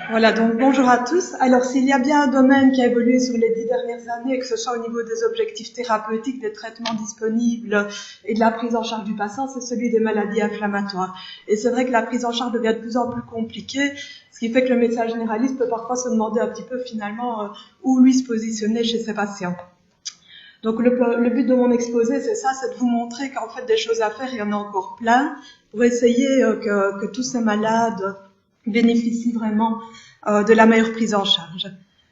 Voilà, donc bonjour à tous. Alors, s'il y a bien un domaine qui a évolué sur les 10 dernières années, que ce soit au niveau des objectifs thérapeutiques, des traitements disponibles et de la prise en charge du patient, c'est celui des maladies inflammatoires. Et c'est vrai que la prise en charge devient de plus en plus compliquée, ce qui fait que le médecin généraliste peut parfois se demander un petit peu finalement où lui se positionner chez ses patients. Donc le but de mon exposé, c'est ça, c'est de vous montrer qu'en fait des choses à faire, il y en a encore plein, pour essayer que tous ces malades bénéficient vraiment de la meilleure prise en charge.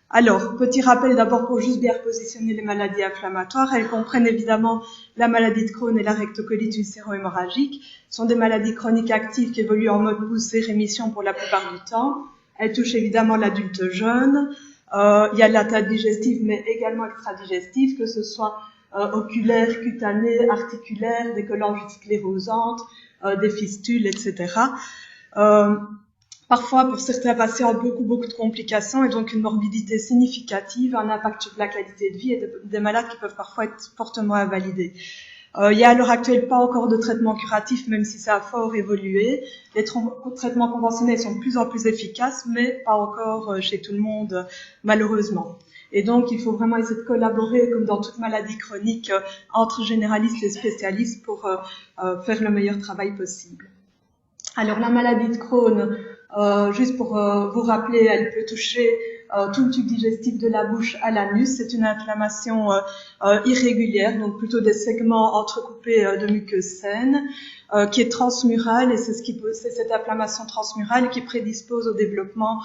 Alors, petit rappel d'abord pour juste bien repositionner les maladies inflammatoires. Elles comprennent évidemment la maladie de Crohn et la rectocolite ulcéro-hémorragique. Ce sont des maladies chroniques actives qui évoluent en mode poussée-rémission pour la plupart du temps. Elles touchent évidemment l'adulte jeune. Il y a l'atteinte digestive, mais également extradigestive, que ce soit oculaire, cutanée, articulaire, des cholangites sclérosantes, des fistules, etc. Parfois, pour certains patients, beaucoup de complications et donc une morbidité significative, un impact sur la qualité de vie et des malades qui peuvent parfois être fortement invalidés. Il y a à l'heure actuelle pas encore de traitement curatif, même si ça a fort évolué. Les traitements conventionnels sont de plus en plus efficaces, mais pas encore chez tout le monde, malheureusement. Et donc, il faut vraiment essayer de collaborer, comme dans toute maladie chronique, entre généralistes et spécialistes pour faire le meilleur travail possible. Alors, la maladie de Crohn, juste pour vous rappeler, elle peut toucher tout le tube digestif de la bouche à l'anus. C'est une inflammation irrégulière, donc plutôt des segments entrecoupés de muqueuses saines, qui est transmurale, et c'est cette inflammation transmurale qui prédispose au développement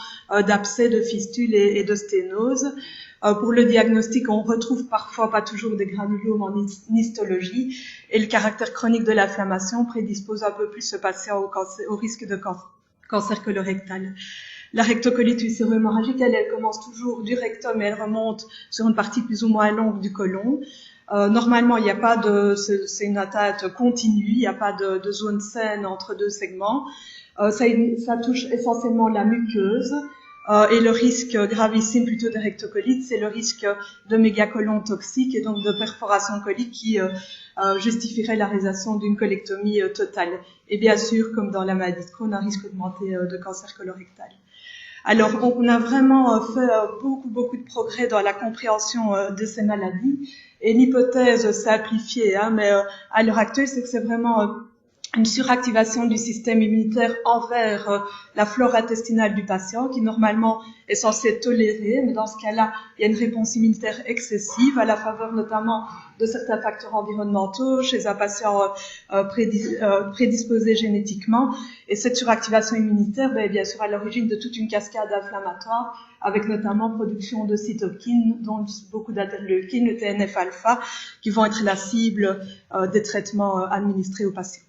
d'abcès, de fistules et de sténoses. Pour le diagnostic, on retrouve parfois, pas toujours, des granulomes en histologie, et le caractère chronique de l'inflammation prédispose un peu plus ce patient au risque de cancer colorectal. La rectocolite ulcéro-hémorragique, elle commence toujours du rectum et elle remonte sur une partie plus ou moins longue du côlon. Normalement, il n'y a pas c'est une atteinte continue, il n'y a pas de zone saine entre deux segments. Ça touche essentiellement la muqueuse. Et le risque gravissime plutôt de rectocolite, c'est le risque de mégacolon toxique et donc de perforation colique qui justifierait la réalisation d'une colectomie totale. Et bien sûr, comme dans la maladie de Crohn, un risque augmenté de cancer colorectal. Alors, on a vraiment fait beaucoup de progrès dans la compréhension de ces maladies. Et l'hypothèse simplifiée, mais à l'heure actuelle, c'est que c'est vraiment une suractivation du système immunitaire envers la flore intestinale du patient, qui normalement est censée tolérer, mais dans ce cas-là, il y a une réponse immunitaire excessive à la faveur notamment de certains facteurs environnementaux chez un patient prédisposé génétiquement. Et cette suractivation immunitaire est bien sûr à l'origine de toute une cascade inflammatoire, avec notamment production de cytokines, dont beaucoup d'interleukines, le TNF-alpha, qui vont être la cible des traitements administrés aux patients.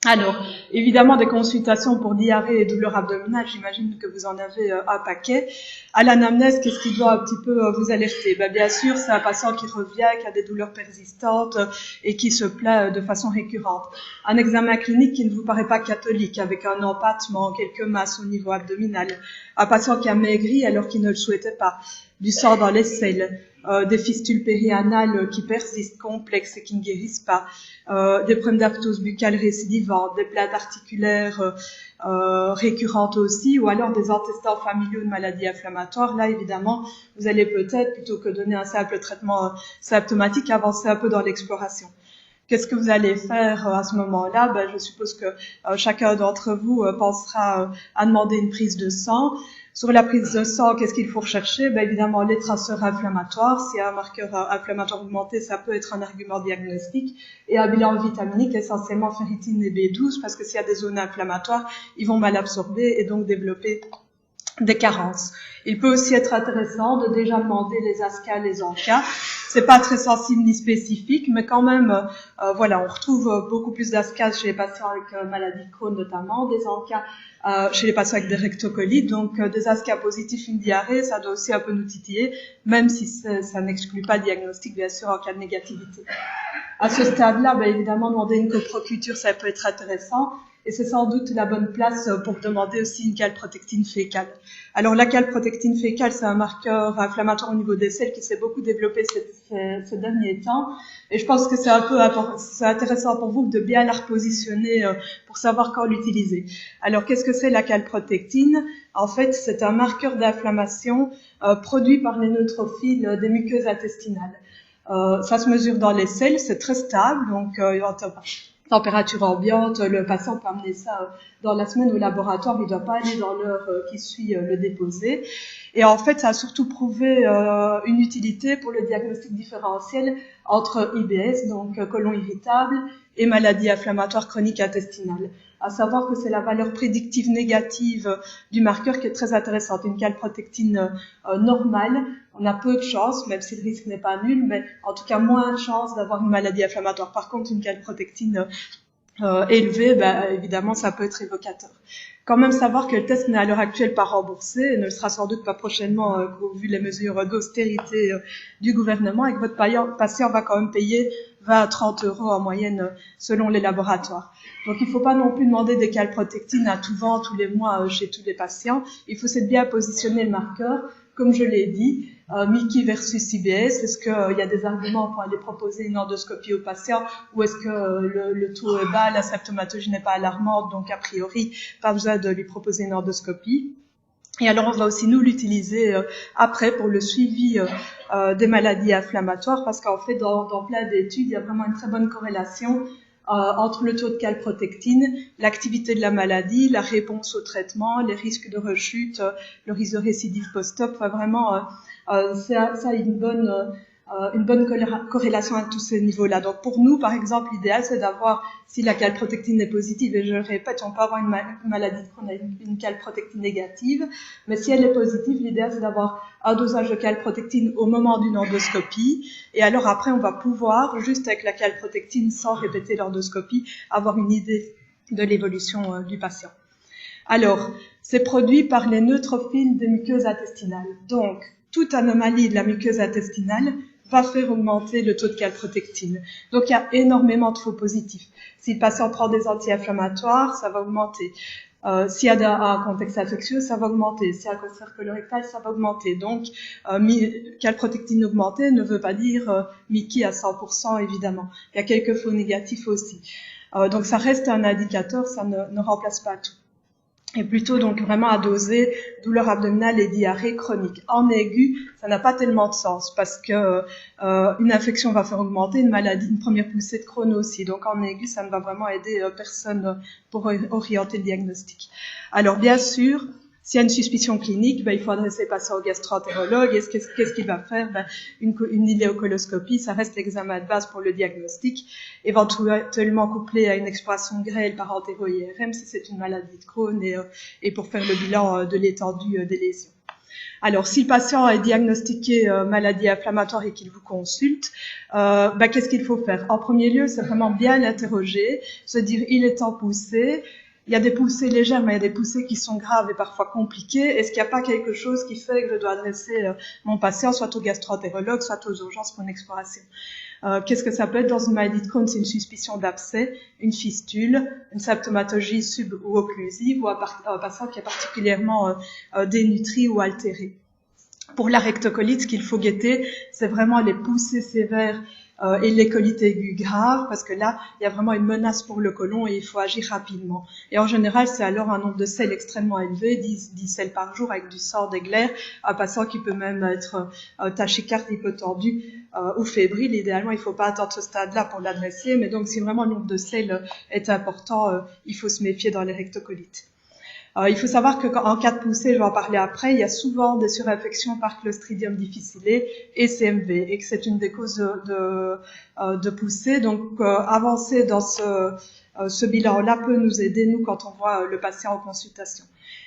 Alors, évidemment, des consultations pour diarrhée et douleurs abdominales, j'imagine que vous en avez un paquet. À l'anamnèse, qu'est-ce qui doit un petit peu vous alerter? Bien sûr, c'est un patient qui revient, qui a des douleurs persistantes et qui se plaint de façon récurrente. Un examen clinique qui ne vous paraît pas catholique, avec un empattement, quelques masses au niveau abdominal. Un patient qui a maigri alors qu'il ne le souhaitait pas. Du sang dans les selles. Des fistules périanales qui persistent, complexes et qui ne guérissent pas, des problèmes d'aptose buccale récidivantes, des plaintes articulaires récurrentes aussi, ou alors des antécédents familiaux de maladies inflammatoires. Là, évidemment, vous allez peut-être, plutôt que donner un simple traitement symptomatique, avancer un peu dans l'exploration. Qu'est-ce que vous allez faire à ce moment-là? Je suppose que chacun d'entre vous pensera à demander une prise de sang. Sur la prise de sang, qu'est-ce qu'il faut rechercher? Évidemment, les traceurs inflammatoires. S'il y a un marqueur inflammatoire augmenté, ça peut être un argument diagnostique. Et un bilan vitaminique, essentiellement ferritine et B12, parce que s'il y a des zones inflammatoires, ils vont mal absorber et donc développer des carences. Il peut aussi être intéressant de déjà demander les ASCA, les ANCA. C'est pas très sensible ni spécifique, mais quand même, voilà, on retrouve beaucoup plus d'ASCA chez les patients avec maladie de Crohn notamment, des ANCA chez les patients avec des rectocolites. Donc des ASCA positifs, une diarrhée, ça doit aussi un peu nous titiller, même si ça n'exclut pas le diagnostic, bien sûr, en cas de négativité. À ce stade-là, évidemment, demander une coproculture, ça peut être intéressant. et c'est sans doute la bonne place pour demander aussi une calprotectine fécale. Alors la calprotectine fécale, c'est un marqueur inflammatoire au niveau des selles qui s'est beaucoup développé ces derniers temps, et je pense que c'est intéressant pour vous de bien la repositionner pour savoir quand l'utiliser. Alors qu'est-ce que c'est la calprotectine? En fait, c'est un marqueur d'inflammation produit par les neutrophiles des muqueuses intestinales. Ça se mesure dans les selles, c'est très stable, donc température ambiante, le patient peut amener ça dans la semaine au laboratoire, il ne doit pas aller dans l'heure qui suit le déposer. Et en fait, ça a surtout prouvé une utilité pour le diagnostic différentiel entre IBS, donc côlon irritable, et maladie inflammatoire chronique intestinale. À savoir que c'est la valeur prédictive négative du marqueur qui est très intéressante. Une calprotectine normale, on a peu de chance, même si le risque n'est pas nul, mais en tout cas moins de chance d'avoir une maladie inflammatoire. Par contre, une calprotectine élevée, évidemment, ça peut être évocateur. Quand même savoir que le test n'est à l'heure actuelle pas remboursé, et ne le sera sans doute pas prochainement, vu les mesures d'austérité du gouvernement, et que votre patient va quand même payer 20 à 30 euros en moyenne selon les laboratoires. Donc il ne faut pas non plus demander des calprotectines à tout vent tous les mois chez tous les patients. Il faut c'est bien positionner le marqueur, comme je l'ai dit, Mickey versus IBS. Est-ce qu'il y a des arguments pour aller proposer une endoscopie au patient, ou est-ce que le taux est bas, la symptomatologie n'est pas alarmante, donc a priori pas besoin de lui proposer une endoscopie. Et alors, on va aussi nous l'utiliser après pour le suivi des maladies inflammatoires, parce qu'en fait, dans plein d'études, il y a vraiment une très bonne corrélation entre le taux de calprotectine, l'activité de la maladie, la réponse au traitement, les risques de rechute, le risque de récidive post-op. Enfin, vraiment, ça a une bonne corrélation à tous ces niveaux-là. Donc pour nous, par exemple, l'idéal, c'est d'avoir, si la calprotectine est positive, et je le répète, on peut avoir une maladie chronique, une calprotectine négative, mais si elle est positive, l'idéal, c'est d'avoir un dosage de calprotectine au moment d'une endoscopie, et alors après, on va pouvoir, juste avec la calprotectine, sans répéter l'endoscopie, avoir une idée de l'évolution du patient. Alors, c'est produit par les neutrophiles des muqueuses intestinales. Donc, toute anomalie de la muqueuse intestinale va faire augmenter le taux de calprotectine. Donc, il y a énormément de faux positifs. Si le patient prend des anti-inflammatoires, ça va augmenter. S'il y a un contexte infectieux, ça va augmenter. S'il y a un cancer colorectal, ça va augmenter. Donc, calprotectine augmentée ne veut pas dire Mickey à 100%, évidemment. Il y a quelques faux négatifs aussi. Donc, ça reste un indicateur, ça ne remplace pas tout. Et plutôt donc vraiment à doser douleur abdominale et diarrhée chronique. En aigu, ça n'a pas tellement de sens parce que une infection va faire augmenter une maladie, une première poussée de Crohn aussi. Donc en aigu, ça ne va vraiment aider personne pour orienter le diagnostic. Alors bien sûr, s'il y a une suspicion clinique, il faut adresser le patient au gastro-entérologue. Et qu'est-ce qu'il va faire? Une iléocoloscopie, ça reste l'examen de base pour le diagnostic, éventuellement couplé à une exploration grêle par entéro-IRM si c'est une maladie de Crohn et pour faire le bilan de l'étendue des lésions. Alors, si le patient est diagnostiqué maladie inflammatoire et qu'il vous consulte, qu'est-ce qu'il faut faire? En premier lieu, c'est vraiment bien l'interroger, se dire il est en poussée. Il y a des poussées légères, mais il y a des poussées qui sont graves et parfois compliquées. Est-ce qu'il n'y a pas quelque chose qui fait que je dois adresser mon patient soit au gastro-entérologue, soit aux urgences pour une exploration? Qu'est-ce que ça peut être dans une maladie de Crohn? C'est une suspicion d'abcès, une fistule, une symptomatologie sub- ou occlusive, ou un patient qui est particulièrement dénutri ou altéré. Pour la rectocolite, ce qu'il faut guetter, c'est vraiment les poussées sévères et les colites aiguës graves, parce que là, il y a vraiment une menace pour le côlon et il faut agir rapidement. Et en général, c'est alors un nombre de selles extrêmement élevé, 10 selles par jour avec du sang d'éclair, un patient qui peut même être tachycarde, hypotendu ou fébrile. Idéalement, il ne faut pas attendre ce stade-là pour l'adresser, mais donc si vraiment le nombre de selles est important, il faut se méfier dans les rectocolites. Il faut savoir qu'en cas de poussée, je vais en parler après, il y a souvent des surinfections par Clostridium difficile et CMV, et que c'est une des causes de poussée. Donc, avancer dans ce bilan-là peut nous aider, nous, quand on voit le patient en consultation.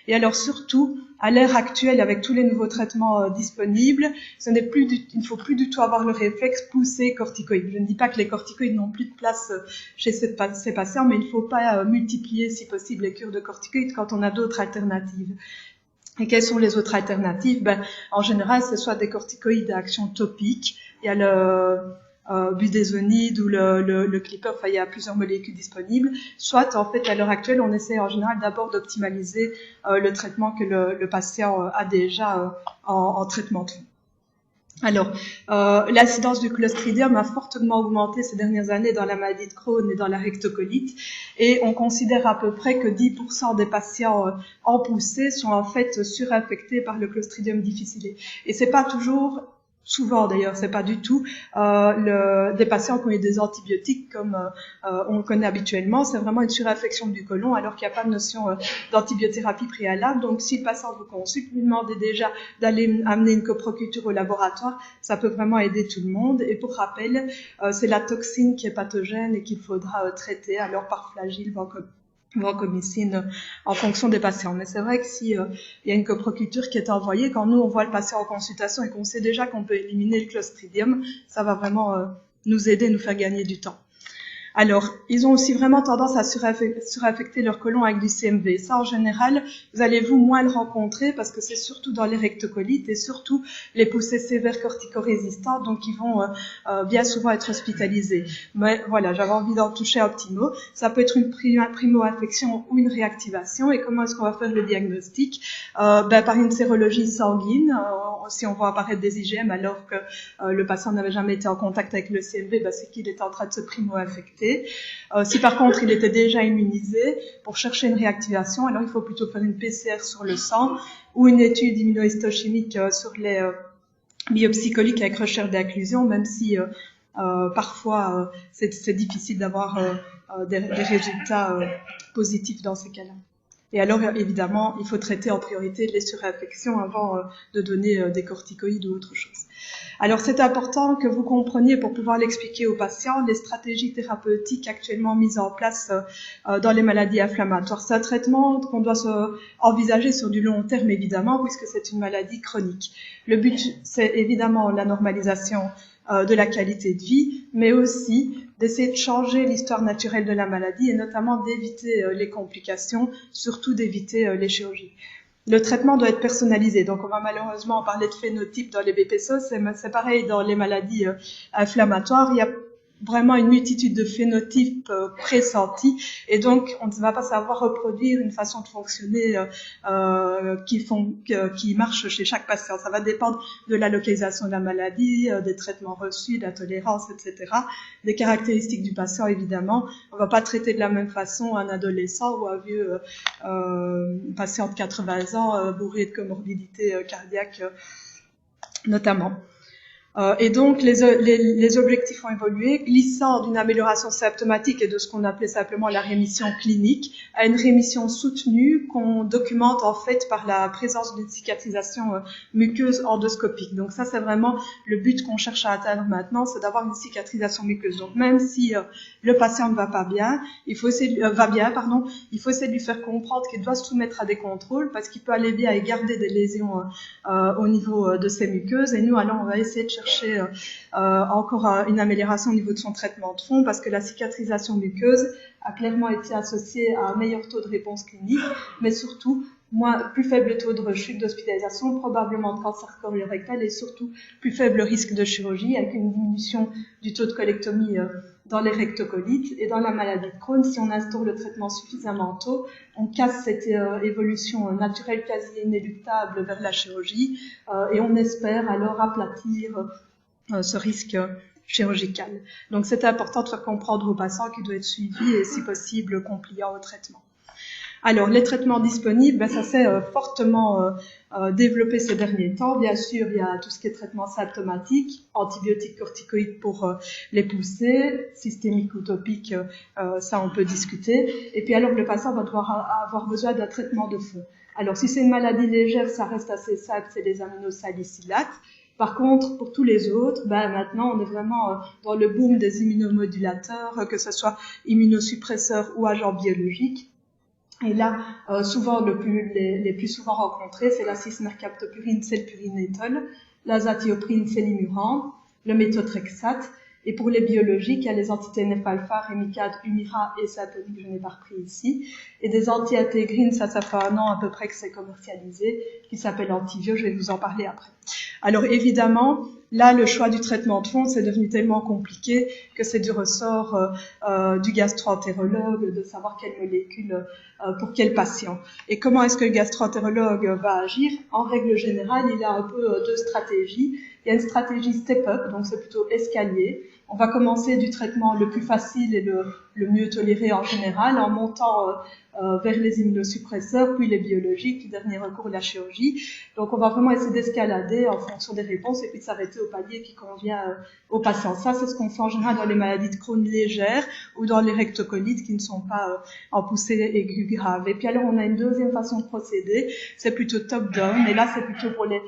Et alors surtout, à l'ère actuelle, avec tous les nouveaux traitements disponibles, il ne faut plus du tout avoir le réflexe poussée corticoïde. Je ne dis pas que les corticoïdes n'ont plus de place chez ces patients, mais il ne faut pas multiplier, si possible, les cures de corticoïdes quand on a d'autres alternatives. Et quelles sont les autres alternatives? En général, c'est soit des corticoïdes à action topique. Il y a budesonide ou le clipper, enfin il y a plusieurs molécules disponibles, soit en fait à l'heure actuelle on essaie en général d'abord d'optimaliser le traitement que le patient a déjà en traitement de fond. Alors, l'incidence du Clostridium a fortement augmenté ces dernières années dans la maladie de Crohn et dans la rectocolite, et on considère à peu près que 10% des patients en poussée sont en fait surinfectés par le Clostridium difficile. Et c'est pas toujours, souvent d'ailleurs, c'est pas du tout des patients qui ont eu des antibiotiques comme on le connaît habituellement. C'est vraiment une surinfection du côlon alors qu'il n'y a pas de notion d'antibiothérapie préalable. Donc si le patient vous consulte, lui demandez déjà d'aller amener une coproculture au laboratoire. Ça peut vraiment aider tout le monde. Et pour rappel, c'est la toxine qui est pathogène et qu'il faudra traiter alors par flagelle, vancomycine en fonction des patients. Mais c'est vrai que si il y a une coproculture qui est envoyée, quand nous on voit le patient en consultation et qu'on sait déjà qu'on peut éliminer le Clostridium, ça va vraiment nous aider, nous faire gagner du temps. Alors, ils ont aussi vraiment tendance à surinfecter leur côlon avec du CMV. Ça, en général, vous allez moins le rencontrer parce que c'est surtout dans les rectocolites et surtout les poussées sévères corticorésistantes, donc ils vont bien souvent être hospitalisés. Mais voilà, j'avais envie d'en toucher un petit mot. Ça peut être une primo-infection ou une réactivation. Et comment est-ce qu'on va faire le diagnostic? Par une sérologie sanguine. Si on voit apparaître des IgM alors que le patient n'avait jamais été en contact avec le CMV, c'est qu'il est en train de se primo-infecter. Si par contre il était déjà immunisé, pour chercher une réactivation, alors il faut plutôt faire une PCR sur le sang ou une étude immunohistochimique sur les biopsies coliques avec recherche d'inclusion, même si parfois c'est difficile d'avoir des résultats positifs dans ces cas-là. Et alors, évidemment, il faut traiter en priorité les surinfections avant de donner des corticoïdes ou autre chose. Alors, c'est important que vous compreniez, pour pouvoir l'expliquer aux patients, les stratégies thérapeutiques actuellement mises en place dans les maladies inflammatoires. C'est un traitement qu'on doit envisager sur du long terme, évidemment, puisque c'est une maladie chronique. Le but, c'est évidemment la normalisation de la qualité de vie, mais aussi d'essayer de changer l'histoire naturelle de la maladie et notamment d'éviter les complications, surtout d'éviter les chirurgies. Le traitement doit être personnalisé, donc on va malheureusement parler de phénotype dans les BPCO, c'est pareil dans les maladies inflammatoires, il y a vraiment une multitude de phénotypes pressentis et donc on ne va pas savoir reproduire une façon de fonctionner qui marche chez chaque patient. Ça va dépendre de la localisation de la maladie, des traitements reçus, de la tolérance, etc. Des caractéristiques du patient, évidemment. On va pas traiter de la même façon un adolescent ou un vieux patient de 80 ans bourré de comorbidités cardiaques notamment. Et donc, les objectifs ont évolué, glissant d'une amélioration symptomatique et de ce qu'on appelait simplement la rémission clinique à une rémission soutenue qu'on documente en fait par la présence d'une cicatrisation muqueuse endoscopique. Donc ça, c'est vraiment le but qu'on cherche à atteindre maintenant, c'est d'avoir une cicatrisation muqueuse. Donc même si le patient ne va pas bien, il faut essayer de lui faire comprendre qu'il doit se soumettre à des contrôles parce qu'il peut aller bien et garder des lésions au niveau de ses muqueuses. Et nous, alors, on va essayer de chercher encore une amélioration au niveau de son traitement de fond parce que la cicatrisation muqueuse a clairement été associée à un meilleur taux de réponse clinique, mais surtout plus faible taux de rechute, d'hospitalisation, probablement de cancer colorectal et surtout plus faible risque de chirurgie avec une diminution du taux de colectomie dans les rectocolites. Et dans la maladie de Crohn, si on instaure le traitement suffisamment tôt, on casse cette évolution naturelle quasi inéluctable vers la chirurgie et on espère alors aplatir ce risque chirurgical. Donc c'est important de faire comprendre aux patients qu'il doit être suivi et si possible compliant au traitement. Alors, les traitements disponibles, ça s'est fortement développé ces derniers temps. Bien sûr, il y a tout ce qui est traitement symptomatique, antibiotiques, corticoïdes pour les poussées, systémique ou topique, ça on peut discuter. Et puis alors, le patient va devoir avoir besoin d'un traitement de fond. Alors, si c'est une maladie légère, ça reste assez simple, c'est les aminosalicylates. Par contre, pour tous les autres, maintenant, on est vraiment dans le boom des immunomodulateurs, que ce soit immunosuppresseurs ou agents biologiques. Et là, souvent, les plus souvent rencontrés, c'est la cis-mercaptopurine, c'est le purinétol, l'azatioprine, c'est l'imurand, le méthotrexate. Et pour les biologiques, il y a les anti-TNF-alpha, Remicade, Humira et Saponic, que je n'ai pas repris ici. Et des anti-intégrines, ça fait un an à peu près que c'est commercialisé, qui s'appelle Antivio, je vais vous en parler après. Alors évidemment, là, le choix du traitement de fond, c'est devenu tellement compliqué que c'est du ressort du gastro-entérologue de savoir quelle molécule pour quel patient. Et comment est-ce que le gastro-entérologue va agir? En règle générale, il a un peu deux stratégies. Il y a une stratégie step-up, donc c'est plutôt escalier. On va commencer du traitement le plus facile et le mieux toléré en général, en montant vers les immunosuppresseurs, puis les biologiques, puis dernier recours la chirurgie. Donc on va vraiment essayer d'escalader en fonction des réponses et puis de s'arrêter au palier qui convient aux patients. Ça, c'est ce qu'on fait en général dans les maladies de Crohn légères ou dans les rectocolites qui ne sont pas en poussée aiguë grave. Et puis alors on a une deuxième façon de procéder, c'est plutôt top-down, et là c'est plutôt pour les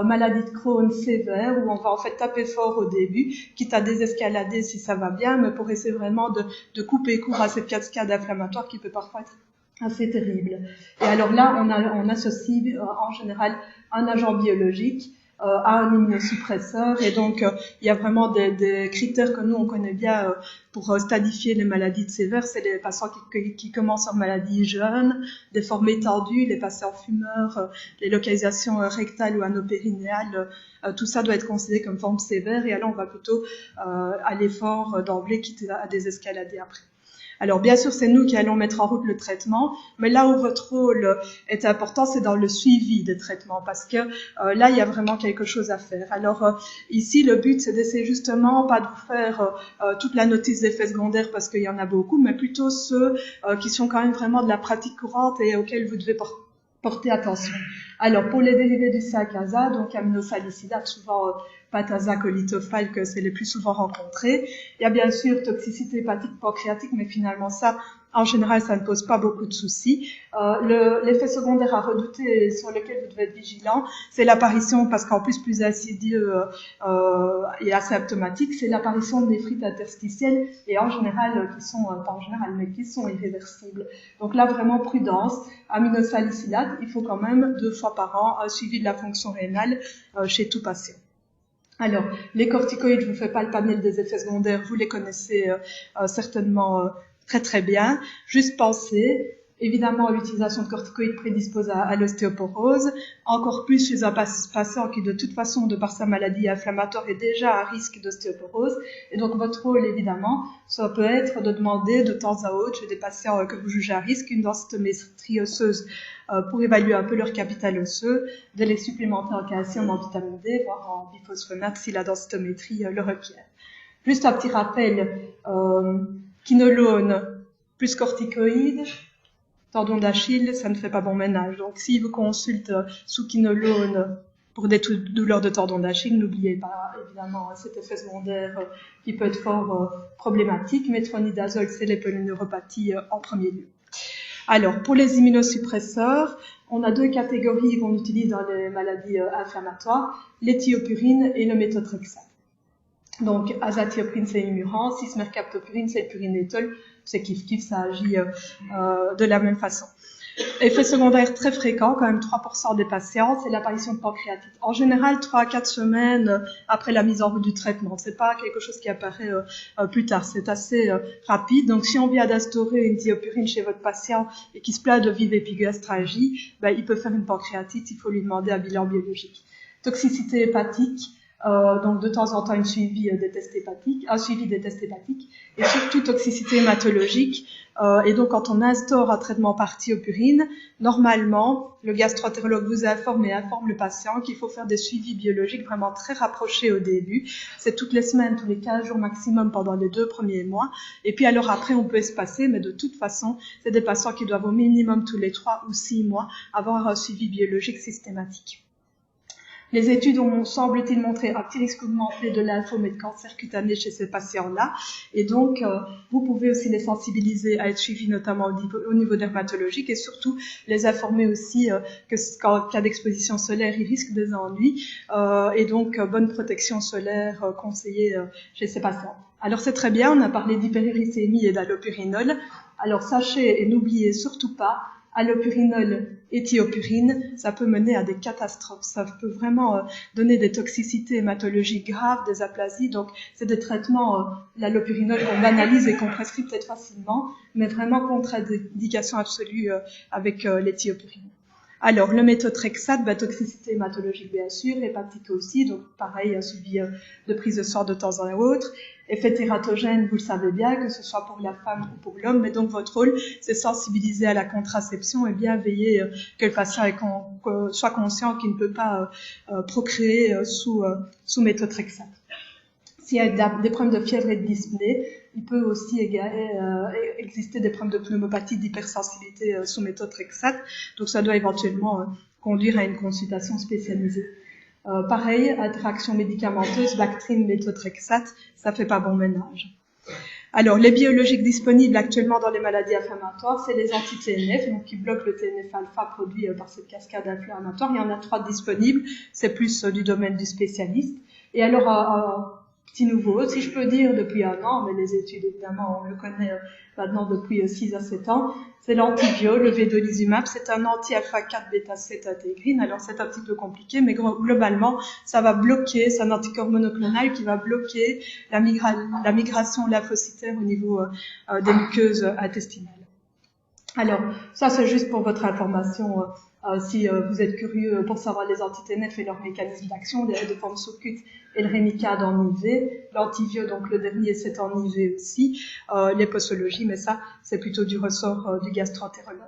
maladie de Crohn sévère où on va en fait taper fort au début, quitte à désescalader si ça va bien, mais pour essayer vraiment de couper court à cette cascade inflammatoire qui peut parfois être assez terrible. Et alors là, on associe en général un agent biologique à un immunosuppresseur, et donc il y a vraiment des critères que nous on connaît bien pour stadifier les maladies sévères. C'est les patients qui commencent en maladie jeune, des formes étendues, les patients fumeurs, les localisations rectales ou anopérinéales, tout ça doit être considéré comme forme sévère, et alors on va plutôt aller fort d'emblée, quitte à désescalader après. Alors bien sûr, c'est nous qui allons mettre en route le traitement, mais là où votre rôle est important, c'est dans le suivi des traitements, parce que là, il y a vraiment quelque chose à faire. Alors ici, le but, c'est d'essayer justement pas de vous faire toute la notice d'effets secondaires, parce qu'il y en a beaucoup, mais plutôt ceux qui sont quand même vraiment de la pratique courante et auxquels vous devez porter attention. Alors, pour les dérivés du CA-CASA, donc aminosalicylate, souvent Patasa, colitophale, que c'est les plus souvent rencontrés. Il y a bien sûr toxicité hépatique pancréatique, mais finalement ça, en général, ça ne pose pas beaucoup de soucis. L'effet secondaire à redouter et sur lequel vous devez être vigilant, c'est l'apparition, parce qu'en plus insidieux et asymptomatique, c'est l'apparition de néphrite interstitielle, et en général, qui sont, pas en général, mais qui sont irréversibles. Donc là, vraiment prudence. Aminosalicylate, il faut quand même 2 fois par an un suivi de la fonction rénale chez tout patient. Alors, les corticoïdes, je ne vous fais pas le panel des effets secondaires, vous les connaissez certainement très très bien. Juste penser, évidemment, l'utilisation de corticoïdes prédispose à l'ostéoporose, encore plus chez un patient qui, de toute façon, de par sa maladie inflammatoire, est déjà à risque d'ostéoporose. Et donc, votre rôle, évidemment, ça peut être de demander de temps à autre, chez des patients que vous jugez à risque, une densitométrie osseuse pour évaluer un peu leur capital osseux, de les supplémenter en calcium, en vitamine D, voire en biphosphonate si la densitométrie le requiert. Juste un petit rappel, quinolone plus corticoïdes, tendon d'Achille, ça ne fait pas bon ménage. Donc, si vous consultez sous quinolone pour des douleurs de tendon d'Achille, n'oubliez pas, évidemment, cet effet secondaire qui peut être fort problématique. Métronidazole, c'est les polyneuropathies en premier lieu. Alors, pour les immunosuppresseurs, on a 2 catégories qu'on utilise dans les maladies inflammatoires, l'éthiopurine et le méthotrexate. Donc, azathioprine, c'est Imuran, cismercaptopurine, c'est le purinétol, c'est kiff-kiff, ça agit de la même façon. Effet secondaire très fréquent, quand même 3% des patients, c'est l'apparition de pancréatite. En général, 3 à 4 semaines après la mise en route du traitement. C'est pas quelque chose qui apparaît plus tard, c'est assez rapide. Donc, si on vient d'instaurer une thiopurine chez votre patient et qu'il se plaint de vive épigastralgie, ben, il peut faire une pancréatite, il faut lui demander un bilan biologique. Toxicité hépatique, donc de temps en temps un suivi des tests hépatiques, et surtout toxicité hématologique. Et donc quand on instaure un traitement par thiopurine, normalement le gastro-entérologue vous informe et informe le patient qu'il faut faire des suivis biologiques vraiment très rapprochés au début. C'est toutes les semaines, tous les 15 jours maximum pendant les 2 premiers mois. Et puis alors après on peut espacer, mais de toute façon c'est des patients qui doivent au minimum tous les 3 ou 6 mois avoir un suivi biologique systématique. Les études ont, semble-t-il, montré un petit risque augmenté de lymphome et de cancer cutané chez ces patients-là. Et donc, vous pouvez aussi les sensibiliser à être suivis, notamment au niveau dermatologique, et surtout les informer aussi qu'en cas d'exposition solaire, ils risquent des ennuis. Et donc, bonne protection solaire conseillée chez ces patients. Alors, c'est très bien, on a parlé d'hyperuricémie et d'allopurinol. Alors, sachez et n'oubliez surtout pas, allopurinol et thiopurine, ça peut mener à des catastrophes. Ça peut vraiment donner des toxicités hématologiques graves, des aplasies. Donc, c'est des traitements, l'allopurinol qu'on banalise et qu'on prescrit peut-être facilement, mais vraiment contre-indication absolue avec les thiopurines. Alors, le méthotrexate, toxicité hématologique bien sûr, hépatite aussi, donc pareil, un suivi de prise de sang de temps en autre. Effet tératogène, vous le savez bien, que ce soit pour la femme ou pour l'homme, mais donc votre rôle, c'est sensibiliser à la contraception et bien veiller que le patient soit conscient qu'il ne peut pas procréer sous méthotrexate. S'il y a des problèmes de fièvre et de dyspnée, il peut aussi exister des problèmes de pneumopathie, d'hypersensibilité sous méthotrexate, donc ça doit éventuellement conduire à une consultation spécialisée. Pareil, interaction médicamenteuse, Bactrim, méthotrexate, ça fait pas bon ménage. Alors, les biologiques disponibles actuellement dans les maladies inflammatoires, c'est les anti-TNF, donc qui bloquent le TNF-alpha produit par cette cascade inflammatoire. Il y en a 3 disponibles, c'est plus du domaine du spécialiste. Et alors, petit nouveau, si je peux dire, depuis 1 an, mais les études, évidemment, on le connaît maintenant depuis 6 à 7 ans, c'est l'antibio, le vedolizumab, c'est un anti-alpha-4 bêta-7 intégrine. Alors, c'est un petit peu compliqué, mais globalement, ça va bloquer, c'est un anticorps monoclonal qui va bloquer la migration lymphocytaire au niveau des muqueuses intestinales. Alors, ça, c'est juste pour votre information. Si vous êtes curieux pour savoir les anti-TNF et leur mécanisme d'action, les de forme sous-cute et le Remicade en IV, l'antivio, donc le dernier, c'est en IV aussi, les posologies, mais ça, c'est plutôt du ressort du gastroentérologue.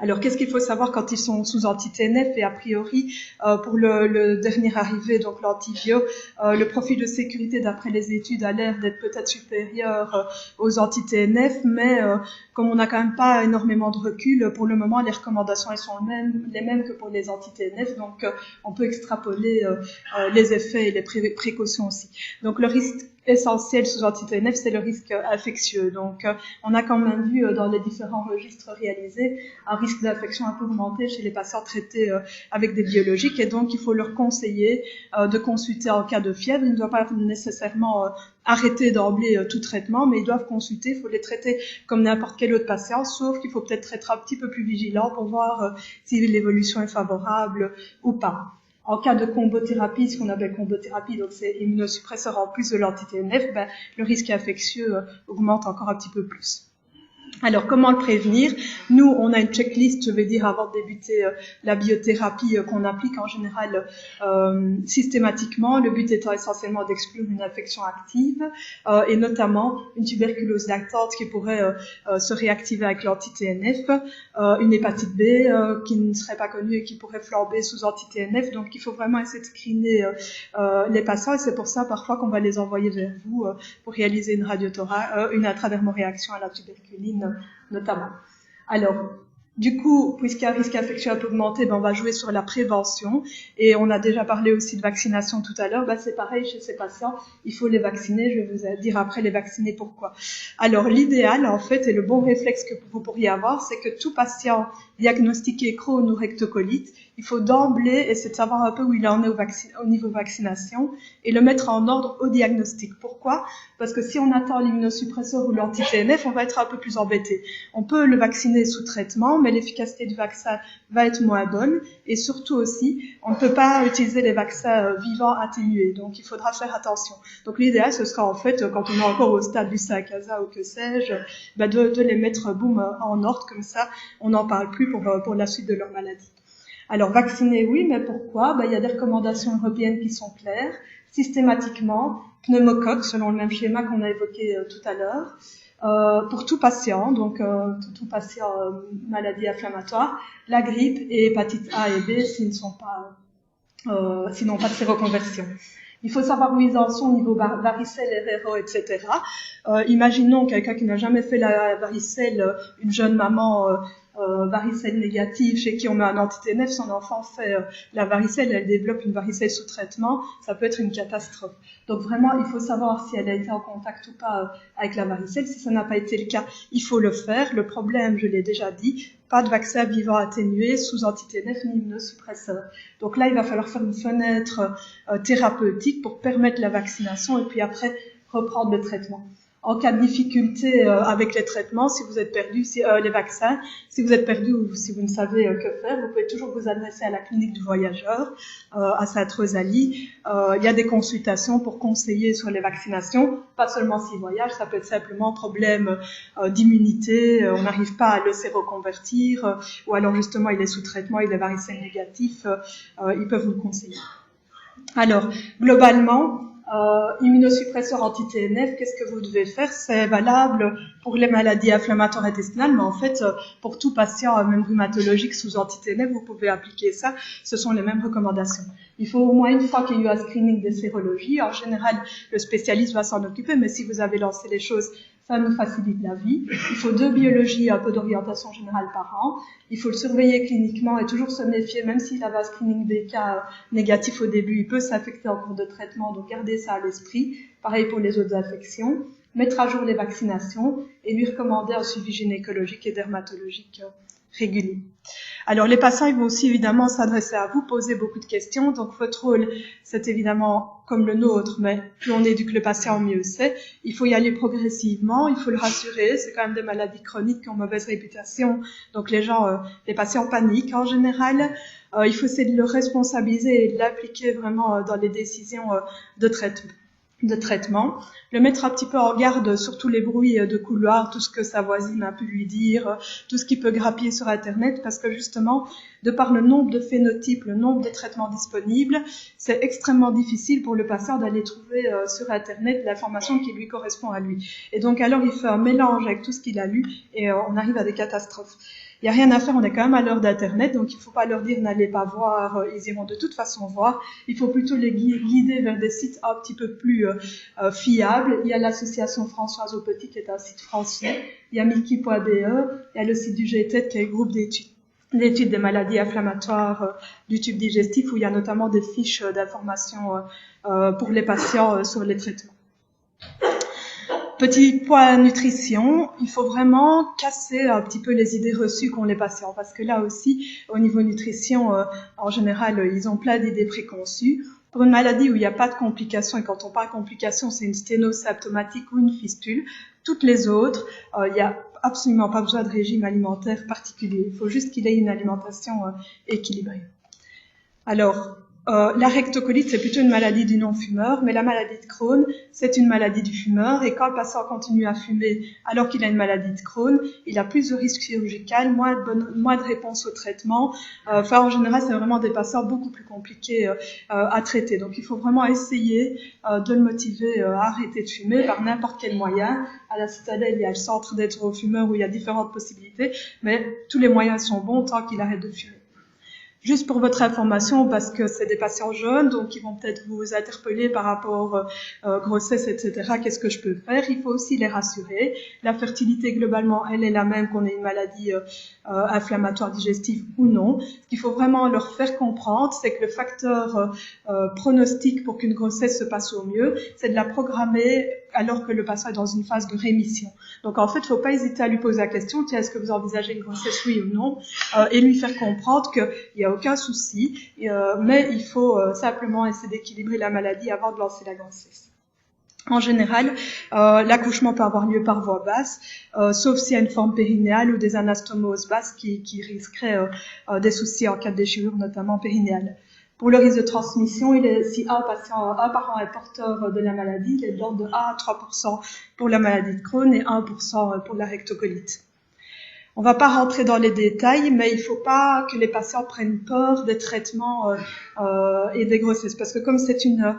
Alors, qu'est-ce qu'il faut savoir quand ils sont sous anti-TNF? Et a priori, pour le dernier arrivé, donc l'antivio, le profil de sécurité d'après les études a l'air d'être peut-être supérieur aux anti-TNF, mais comme on n'a quand même pas énormément de recul, pour le moment, les recommandations elles sont les mêmes que pour les anti-TNF, donc on peut extrapoler les effets et les précautions aussi. Donc, le risque essentiel sous anti-TNF, c'est le risque infectieux. Donc, on a quand même vu dans les différents registres réalisés un risque d'infection un peu augmenté chez les patients traités avec des biologiques, et donc il faut leur conseiller de consulter en cas de fièvre. Ils ne doivent pas nécessairement arrêter d'emblée tout traitement, mais ils doivent consulter. Il faut les traiter comme n'importe quel autre patient, sauf qu'il faut peut-être être un petit peu plus vigilant pour voir si l'évolution est favorable ou pas. En cas de combothérapie, ce qu'on appelle combothérapie, donc c'est immunosuppresseur en plus de l'anti-TNF, le risque infectieux augmente encore un petit peu plus. Alors, comment le prévenir? Nous, on a une checklist, je vais dire, avant de débuter la biothérapie qu'on applique en général systématiquement. Le but étant essentiellement d'exclure une infection active et notamment une tuberculose latente qui pourrait se réactiver avec l'anti-TNF, une hépatite B qui ne serait pas connue et qui pourrait flamber sous anti-TNF. Donc, il faut vraiment essayer de screener les patients, et c'est pour ça parfois qu'on va les envoyer vers vous pour réaliser une intradermoréaction à la tuberculine notamment. Alors, du coup, puisqu'il y a un risque infectieux un peu augmenté, on va jouer sur la prévention. Et on a déjà parlé aussi de vaccination tout à l'heure. C'est pareil chez ces patients, il faut les vacciner. Je vais vous dire après les vacciner pourquoi. Alors, l'idéal, en fait, et le bon réflexe que vous pourriez avoir, c'est que tout patient diagnostiqué Crohn ou rectocolite, il faut d'emblée essayer de savoir un peu où il en est au niveau vaccination et le mettre en ordre au diagnostic. Pourquoi? Parce que si on attend l'immunosuppresseur ou l'anti-TNF, on va être un peu plus embêté. On peut le vacciner sous traitement, mais l'efficacité du vaccin va être moins bonne. Et surtout aussi, on ne peut pas utiliser les vaccins vivants atténués. Donc, il faudra faire attention. Donc, l'idéal, ce sera en fait, quand on est encore au stade du Saint-Casa ou que sais-je, de les mettre, en ordre. Comme ça, on n'en parle plus pour la suite de leur maladie. Alors, vacciner, oui, mais pourquoi? Il y a des recommandations européennes qui sont claires. Systématiquement, pneumocoque, selon le même schéma qu'on a évoqué tout à l'heure, pour tout patient, donc tout patient maladie inflammatoire, la grippe et hépatite A et B s'ils n'ont pas de séroconversion. Il faut savoir où ils en sont au niveau varicelle, RRO, etc. Imaginons quelqu'un qui n'a jamais fait la varicelle, une jeune maman varicelle négative chez qui on met un anti-TNF, son enfant fait la varicelle, elle développe une varicelle sous traitement, ça peut être une catastrophe. Donc vraiment, il faut savoir si elle a été en contact ou pas avec la varicelle. Si ça n'a pas été le cas, il faut le faire. Le problème, je l'ai déjà dit, pas de vaccin vivant atténué sous anti-TNF ni immunosuppresseur. Donc là, il va falloir faire une fenêtre thérapeutique pour permettre la vaccination et puis après reprendre le traitement. En cas de difficulté avec les traitements, si vous êtes perdu, les vaccins, si vous êtes perdu ou si vous ne savez que faire, vous pouvez toujours vous adresser à la clinique du voyageur, à Sainte-Rosalie. Il y a des consultations pour conseiller sur les vaccinations, pas seulement s'il voyage, ça peut être simplement problème d'immunité, on n'arrive pas à le séroconvertir, ou alors justement il est sous traitement, il est varicelle négatif, ils peuvent vous le conseiller. Alors, globalement, immunosuppresseur anti-TNF, qu'est-ce que vous devez faire? C'est valable pour les maladies inflammatoires intestinales, mais en fait, pour tout patient, même rhumatologique sous anti-TNF, vous pouvez appliquer ça. Ce sont les mêmes recommandations. Il faut au moins une fois qu'il y a eu un screening des sérologies. En général, le spécialiste va s'en occuper, mais si vous avez lancé les choses, ça nous facilite la vie. Il faut 2 biologies, un peu d'orientation générale par an. Il faut le surveiller cliniquement et toujours se méfier, même s'il avait un screening des cas négatifs au début, il peut s'infecter en cours de traitement, donc gardez ça à l'esprit. Pareil pour les autres infections. Mettre à jour les vaccinations et lui recommander un suivi gynécologique et dermatologique régulier. Alors les patients, ils vont aussi évidemment s'adresser à vous, poser beaucoup de questions. Donc votre rôle, c'est évidemment comme le nôtre, mais plus on éduque le patient, mieux c'est. Il faut y aller progressivement, il faut le rassurer. C'est quand même des maladies chroniques qui ont mauvaise réputation. Donc les patients paniquent en général. Il faut essayer de le responsabiliser et de l'appliquer vraiment dans les décisions de traitement, le mettre un petit peu en garde sur tous les bruits de couloir, tout ce que sa voisine a pu lui dire, tout ce qu'il peut grappiller sur Internet, parce que justement, de par le nombre de phénotypes, le nombre de traitements disponibles, c'est extrêmement difficile pour le patient d'aller trouver sur Internet l'information qui lui correspond à lui. Et donc alors, il fait un mélange avec tout ce qu'il a lu et on arrive à des catastrophes. Il n'y a rien à faire, on est quand même à l'heure d'Internet, donc il ne faut pas leur dire n'allez pas voir, ils iront de toute façon voir. Il faut plutôt les guider vers des sites un petit peu plus fiables. Il y a l'association Françoise Aupetit qui est un site français, il y a Miki.be, il y a le site du GTED qui est le groupe d'études des maladies inflammatoires du tube digestif où il y a notamment des fiches d'information pour les patients sur les traitements. Petit point nutrition, il faut vraiment casser un petit peu les idées reçues qu'ont les patients parce que là aussi, au niveau nutrition, en général, ils ont plein d'idées préconçues. Pour une maladie où il n'y a pas de complications, et quand on parle complications, c'est une sténose symptomatique ou une fistule, toutes les autres, il n'y a absolument pas besoin de régime alimentaire particulier. Il faut juste qu'il ait une alimentation équilibrée. Alors, la rectocolite, c'est plutôt une maladie du non-fumeur, mais la maladie de Crohn, c'est une maladie du fumeur. Et quand le patient continue à fumer alors qu'il a une maladie de Crohn, il a plus de risques chirurgicaux, moins de réponse au traitement. En général, c'est vraiment des patients beaucoup plus compliqués à traiter. Donc, il faut vraiment essayer de le motiver à arrêter de fumer par n'importe quel moyen. À la Citadelle, il y a le centre d'aide aux fumeurs où il y a différentes possibilités, mais tous les moyens sont bons tant qu'il arrête de fumer. Juste pour votre information, parce que c'est des patients jeunes, donc ils vont peut-être vous interpeller par rapport grossesse, etc. Qu'est-ce que je peux faire? Il faut aussi les rassurer. La fertilité, globalement, elle est la même qu'on ait une maladie inflammatoire digestive ou non. Ce qu'il faut vraiment leur faire comprendre, c'est que le facteur pronostic pour qu'une grossesse se passe au mieux, c'est de la programmer alors que le patient est dans une phase de rémission. Donc en fait, il ne faut pas hésiter à lui poser la question, tiens, est-ce que vous envisagez une grossesse, oui ou non, et lui faire comprendre qu'il n'y a aucun souci, mais il faut simplement essayer d'équilibrer la maladie avant de lancer la grossesse. En général, l'accouchement peut avoir lieu par voie basse, sauf s'il y a une forme périnéale ou des anastomoses basses qui risqueraient des soucis en cas de déchirure, notamment périnéale. Pour le risque de transmission, si un parent est porteur de la maladie, il est de l'ordre de 1 à 3% pour la maladie de Crohn et 1% pour la rectocolite. On ne va pas rentrer dans les détails, mais il ne faut pas que les patients prennent peur des traitements et des grossesses, parce que comme c'est une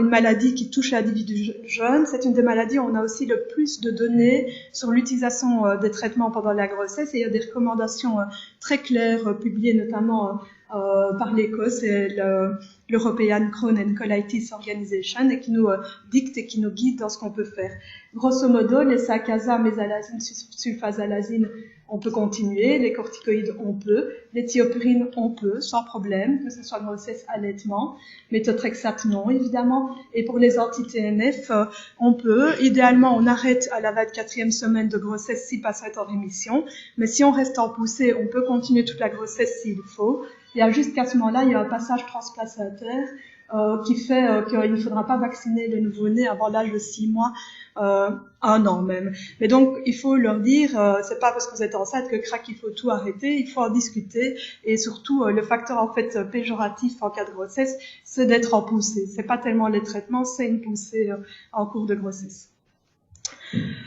maladie qui touche l'individu jeune, c'est une des maladies où on a aussi le plus de données sur l'utilisation des traitements pendant la grossesse, et il y a des recommandations très claires publiées notamment par l'Écosse et l'European Crohn and Colitis Organization, et qui nous dicte et qui nous guide dans ce qu'on peut faire. Grosso modo, les Sacasa, mésalazine, sulfasalazine, on peut continuer, les corticoïdes, on peut, les thiopurines, on peut, sans problème, que ce soit grossesse, allaitement, méthotrexate, non, évidemment, et pour les anti-TNF, on peut, idéalement, on arrête à la 24e semaine de grossesse si patient est en rémission, mais si on reste en poussée, on peut continuer toute la grossesse s'il faut. Il y a juste qu'à ce moment-là, il y a un passage transplacentaire qui fait qu'il ne faudra pas vacciner les nouveau-nés avant l'âge de 6 mois, 1 an même. Mais donc, il faut leur dire, c'est pas parce que vous êtes enceinte que crac, il faut tout arrêter, il faut en discuter, et surtout, le facteur en fait péjoratif en cas de grossesse, c'est d'être en poussée. C'est pas tellement les traitements, c'est une poussée en cours de grossesse.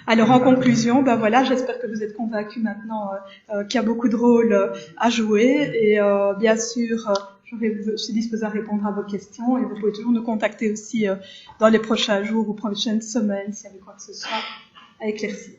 Alors en conclusion, ben voilà, j'espère que vous êtes convaincus maintenant qu'il y a beaucoup de rôles à jouer et bien sûr, je suis disposée à répondre à vos questions et vous pouvez toujours nous contacter aussi dans les prochains jours ou prochaines semaines s'il y avait quoi que ce soit à éclaircir.